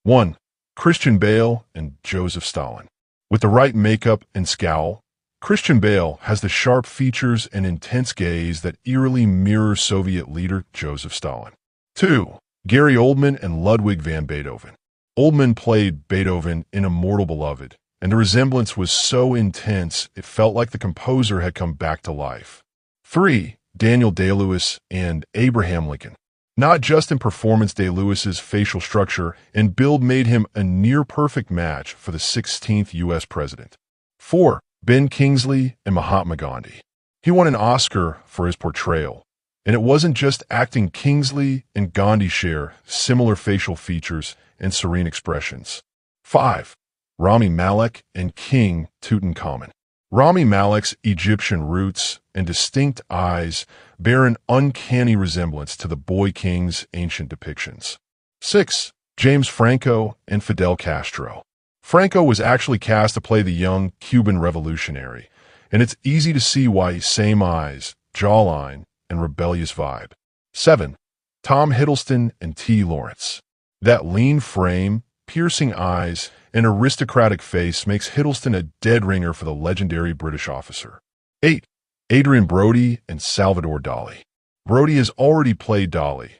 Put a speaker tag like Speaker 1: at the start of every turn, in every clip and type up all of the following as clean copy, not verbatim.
Speaker 1: 1. Christian Bale and Joseph Stalin. With the right makeup and scowl, Christian Bale has the sharp features and intense gaze that eerily mirror Soviet leader Joseph Stalin. 2. Gary Oldman and Ludwig van Beethoven. Oldman played Beethoven in Immortal Beloved, and the resemblance was so intense it felt like the composer had come back to life. 3. Daniel Day-Lewis and Abraham Lincoln. Not just in performance, Day-Lewis's facial structure and build made him a near-perfect match for the 16th U.S. president. 4. Ben Kingsley and Mahatma Gandhi. He won an Oscar for his portrayal, and it wasn't just acting. Kingsley and Gandhi share similar facial features and serene expressions. 5. Rami Malek and King Tutankhamun. Rami Malek's Egyptian roots and distinct eyes bear an uncanny resemblance to the Boy King's ancient depictions. 6. James Franco and Fidel Castro. Franco was actually cast to play the young Cuban revolutionary, and it's easy to see why. Same eyes, jawline, and rebellious vibe. 7. Tom Hiddleston and T. Lawrence. That lean frame, piercing eyes, and aristocratic face makes Hiddleston a dead ringer for the legendary British officer. 8. Adrian Brody and Salvador Dali. Brody has already played Dali,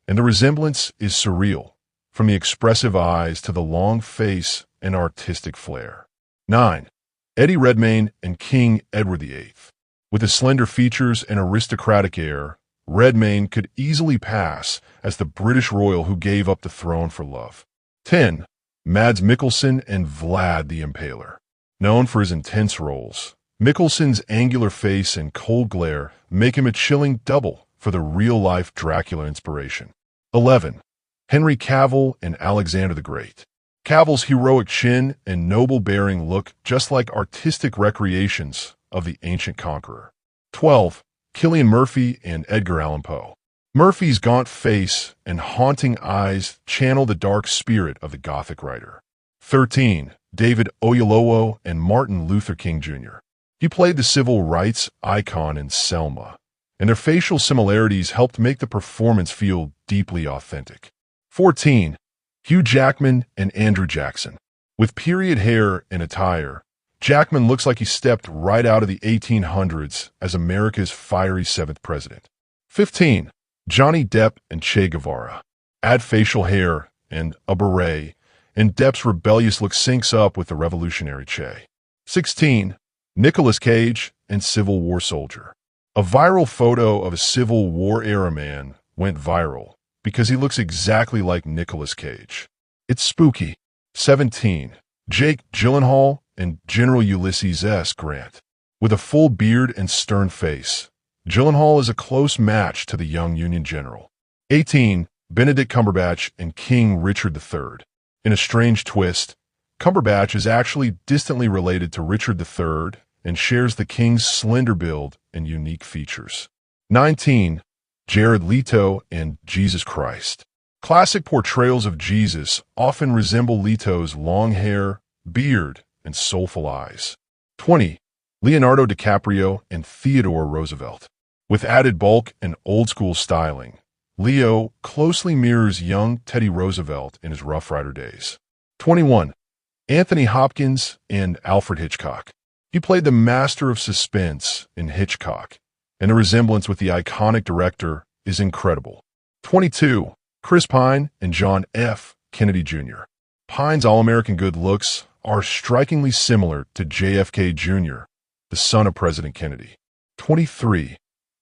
Speaker 1: and the resemblance is surreal, from the expressive eyes to the long face and artistic flair. 9. Eddie Redmayne and King Edward VIII. With his slender features and aristocratic air, Redmayne could easily pass as the British royal who gave up the throne for love. 10. Mads Mikkelsen and Vlad the Impaler. Known for his intense roles, Mikkelsen's angular face and cold glare make him a chilling double for the real-life Dracula inspiration. 11. Henry Cavill and Alexander the Great. Cavill's heroic chin and noble bearing look just like artistic recreations of the ancient conqueror. 12. Cillian Murphy and Edgar Allan Poe. Murphy's gaunt face and haunting eyes channel the dark spirit of the Gothic writer. 13. David Oyelowo and Martin Luther King Jr. He played the civil rights icon in Selma, and their facial similarities helped make the performance feel deeply authentic. 14. Hugh Jackman and Andrew Jackson. With period hair and attire, Jackman looks like he stepped right out of the 1800s as America's fiery 7th president. 15. Johnny Depp and Che Guevara. Add facial hair and a beret, and Depp's rebellious look syncs up with the revolutionary Che. 16. Nicolas Cage and Civil War soldier. A viral photo of a Civil War-era man went viral because he looks exactly like Nicolas Cage. It's spooky. 17. Jake Gyllenhaal and General Ulysses S. Grant. With a full beard and stern face, Gyllenhaal is a close match to the young Union general. 18. Benedict Cumberbatch and King Richard III. In a strange twist, Cumberbatch is actually distantly related to Richard III and shares the king's slender build and unique features. 19. Jared Leto and Jesus Christ. Classic portrayals of Jesus often resemble Leto's long hair, beard, and soulful eyes. 20. Leonardo DiCaprio and Theodore Roosevelt. With added bulk and old-school styling, Leo closely mirrors young Teddy Roosevelt in his Rough Rider days. 21. Anthony Hopkins and Alfred Hitchcock. He played the master of suspense in Hitchcock, and the resemblance with the iconic director is incredible. 22. Chris Pine and John F. Kennedy Jr. Pine's all-American good looks are strikingly similar to JFK Jr., the son of President Kennedy. 23.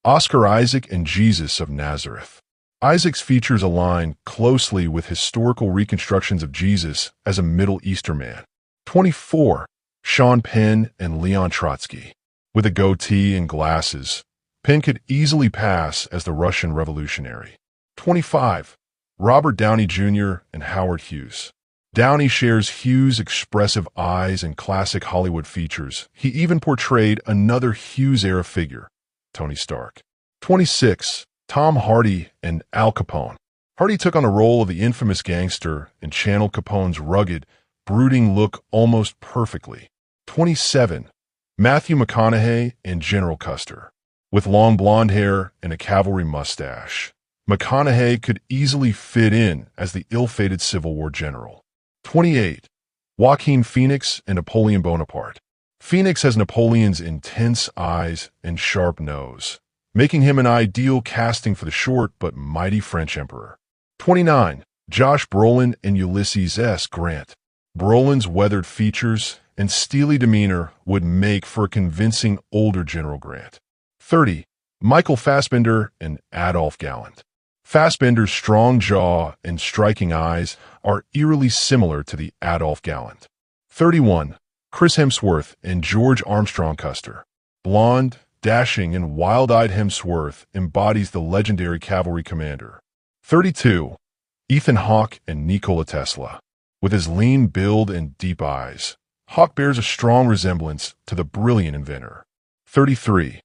Speaker 1: Oscar Isaac and Jesus of Nazareth. Isaac's features align closely with historical reconstructions of Jesus as a Middle Eastern man. 24. Sean Penn and Leon Trotsky. With a goatee and glasses, Penn could easily pass as the Russian revolutionary. 25. Robert Downey Jr. and Howard Hughes. Downey shares Hughes' expressive eyes and classic Hollywood features. He even portrayed another Hughes-era figure, Tony Stark. 26. Tom Hardy and Al Capone. Hardy took on the role of the infamous gangster and channeled Capone's rugged, brooding look almost perfectly. 27. Matthew McConaughey and General Custer. With long blonde hair and a cavalry mustache, McConaughey could easily fit in as the ill-fated Civil War general. 28. Joaquin Phoenix and Napoleon Bonaparte. Phoenix has Napoleon's intense eyes and sharp nose, making him an ideal casting for the short but mighty French emperor. 29. Josh Brolin and Ulysses S. Grant. Brolin's weathered features and steely demeanor would make for a convincing older General Grant. 30. Michael Fassbender and Adolf Galland. Fassbender's strong jaw and striking eyes are eerily similar to the Adolf Galland. 31. Chris Hemsworth and George Armstrong Custer. Blonde, dashing, and wild-eyed Hemsworth embodies the legendary cavalry commander. 32. Ethan Hawke and Nikola Tesla. With his lean build and deep eyes, Hawke bears a strong resemblance to the brilliant inventor. 33.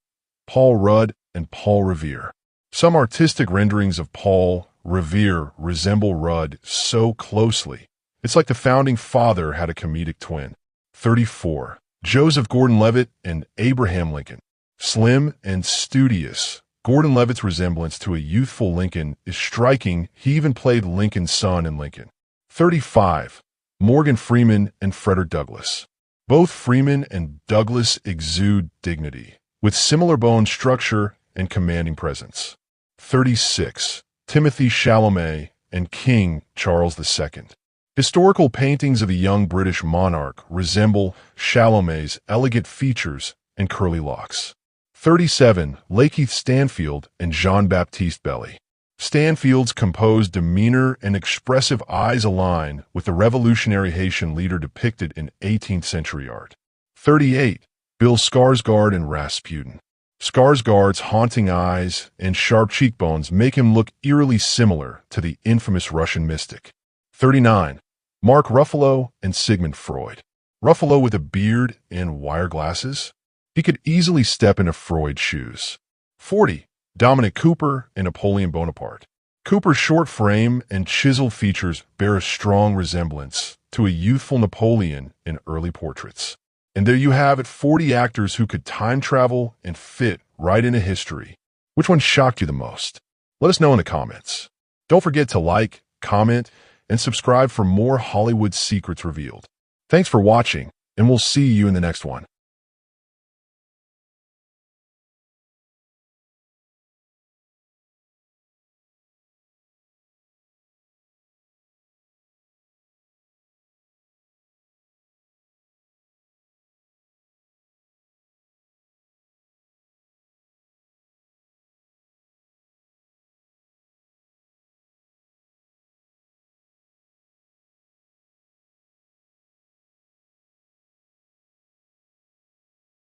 Speaker 1: Paul Rudd and Paul Revere. Some artistic renderings of Paul Revere resemble Rudd so closely, it's like the founding father had a comedic twin. 34. Joseph Gordon-Levitt and Abraham Lincoln. Slim and studious, Gordon-Levitt's resemblance to a youthful Lincoln is striking. He even played Lincoln's son in Lincoln. 35. Morgan Freeman and Frederick Douglass. Both Freeman and Douglass exude dignity, with similar bone structure and commanding presence. 36. Timothy Chalamet and King Charles II. Historical paintings of the young British monarch resemble Chalamet's elegant features and curly locks. 37. Lakeith Stanfield and Jean-Baptiste Belly. Stanfield's composed demeanor and expressive eyes align with the revolutionary Haitian leader depicted in 18th century art. 38. Bill Skarsgård and Rasputin. Skarsgård's haunting eyes and sharp cheekbones make him look eerily similar to the infamous Russian mystic. 39. Mark Ruffalo and Sigmund Freud. Ruffalo with a beard and wire glasses? He could easily step into Freud's shoes. 40. Dominic Cooper and Napoleon Bonaparte. Cooper's short frame and chiseled features bear a strong resemblance to a youthful Napoleon in early portraits. And there you have it, 40 actors who could time travel and fit right into history. Which one shocked you the most? Let us know in the comments. Don't forget to like, comment, and subscribe for more Hollywood secrets revealed. Thanks for watching, and we'll see you in the next one.